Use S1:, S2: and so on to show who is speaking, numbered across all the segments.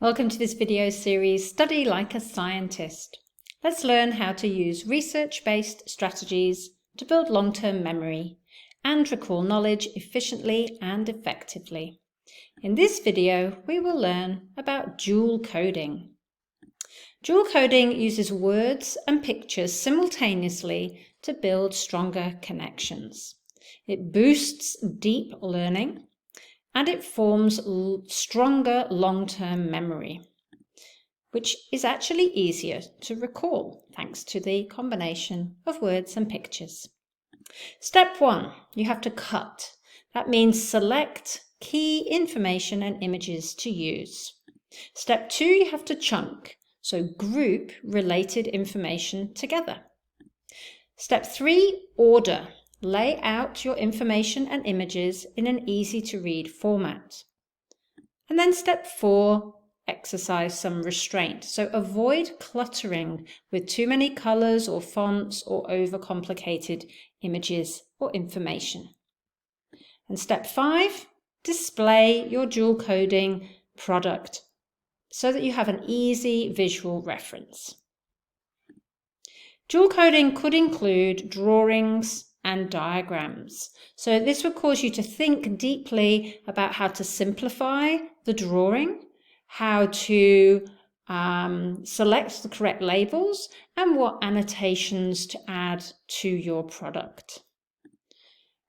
S1: Welcome to this video series, Study Like a Scientist. Let's learn how to use research-based strategies to build long-term memory and recall knowledge efficiently and effectively. In this video, we will learn about dual coding. Dual coding uses words and pictures simultaneously to build stronger connections. It boosts deep learning and it forms stronger long-term memory, which is actually easier to recall thanks to the combination of words and pictures. Step 1, you have to cut. That means select key information and images to use. Step 2, you have to chunk, so group related information together. Step 3, order. Lay out your information and images in an easy-to-read format. And then step 4, exercise some restraint. So avoid cluttering with too many colors or fonts or overcomplicated images or information. And step 5, display your dual coding product so that you have an easy visual reference. Dual coding could include drawings and diagrams. So this would cause you to think deeply about how to simplify the drawing, how to select the correct labels, and what annotations to add to your product.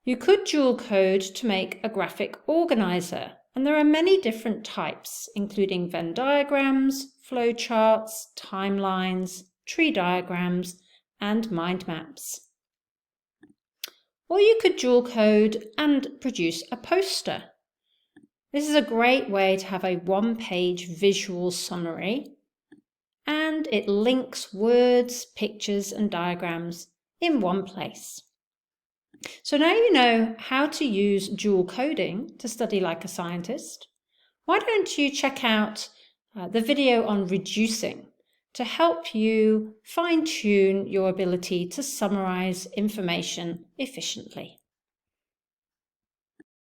S1: You could dual code to make a graphic organizer, and there are many different types, including Venn diagrams, flowcharts, timelines, tree diagrams, and mind maps. Or you could dual code and produce a poster. This is a great way to have a one-page visual summary, and it links words, pictures, and diagrams in one place. So now you know how to use dual coding to study like a scientist. Why don't you check out the video on reducing to help you fine-tune your ability to summarize information efficiently.